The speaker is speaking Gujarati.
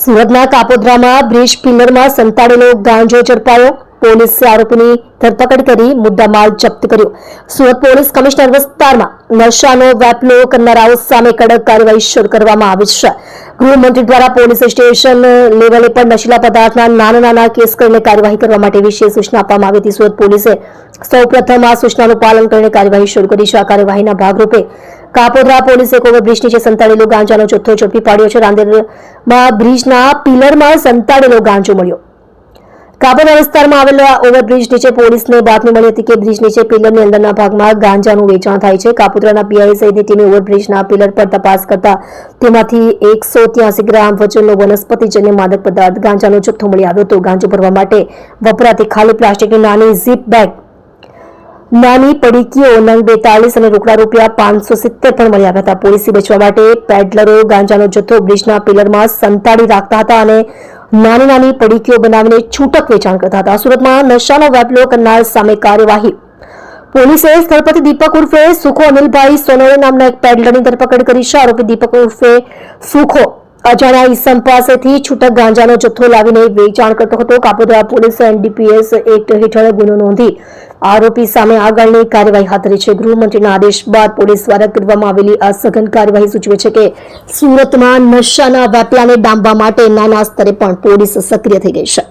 સુરતના કાપોદ્રામાં બ્રિજ પિલ્લરમાં સંતાડેલો ગાંજો ઝડપાયો. પોલીસે આરોપીની ધરપકડ કરી મુદ્દામાલ જપ્ત કર્યો. સુરત પોલીસ કમિશનર વિસ્તારમાં નશાનો વેપલો કરનારાઓ સામે કડક કાર્યવાહી શરૂ કરવામાં આવી છે. ગૃહમંત્રી દ્વારા પોલીસ સ્ટેશન લેવલે પણ નશીલા પદાર્થના નાના કેસ કરીને કાર્યવાહી કરવા માટે વિશેષ સૂચના આપવામાં આવી હતી. સુરત પોલીસે સૌપ્રથમ આ સૂચનાનું પાલન કરીને કાર્યવાહી શરૂ કરી છે. આ કાર્યવાહીના ભાગરૂપે કાપોદ્રા પોલીસે ઓવરબ્રિજ નીચે સંતાડેલો ગાંજાનો જથ્થો ઝડપી પાડ્યો છે. રાંદેરમાં બ્રિજના પિલરમાં સંતાડેલો ગાંજો મળ્યો. કાપોદ્રા વિસ્તારમાં આવેલા ઓવરબ્રિજ નીચે પોલીસને બાતમી મળી હતી કે બ્રિજ નીચે પિલરની અંદરના ભાગમાં ગાંજાનું વેચાણ થાય છે. કાપોદ્રાના પીઆઈ સહિતની ટીમે ઓવરબ્રિજના પિલર પર તપાસ કરતા તેમાંથી 183 ગ્રામ વજનનો વનસ્પતિજન્ય માદક પદાર્થ ગાંજાનો જથ્થો મળી આવ્યો હતો. ગાંજો ભરવા માટે વપરાતી ખાલી પ્લાસ્ટિકની નાની ઝીપ બેગ, નાની પડીકીઓ નંગ 42 અને રોકડા ₹570 પણ મળી આવ્યા હતા. પોલીસે બચવા માટે પેડલરો ગાંજાનો જથ્થો બ્રિજના પિલરમાં સંતાડી રાખતા હતા અને નાની પડીકીઓ બનાવીને છૂટક વેચાણ કરતા હતા. સુરતમાં નશાનો વેપલો કરનાર સામે કાર્યવાહી. પોલીસે સ્થળ પરથી દીપક ઉર્ફે સુખો અનિલભાઈ સોનોરે નામના એક પેડલરની ધરપકડ કરી છે. આરોપી દીપક ઉર્ફે સુખો અજાણ્યા ઈસમ પાસેથી છૂટક ગાંજાનો જથ્થો લાવીને વેચાણ કરતો હતો. કાપોદ્રા પોલીસે NDPS એક્ટ હેઠળ ગુનો નોંધી આરોપી સામે આગળની કાર્યવાહી હાથ ધરી છે. ગૃહમંત્રીના આદેશ બાદ પોલીસ દ્વારા કરવામાં આવેલી આ સઘન કાર્યવાહી સૂચવે છે કે સુરતમાં નશાના વેપલાને ડામવા માટે નાના સ્તરે પણ પોલીસ સક્રિય થઈ ગઈ છે.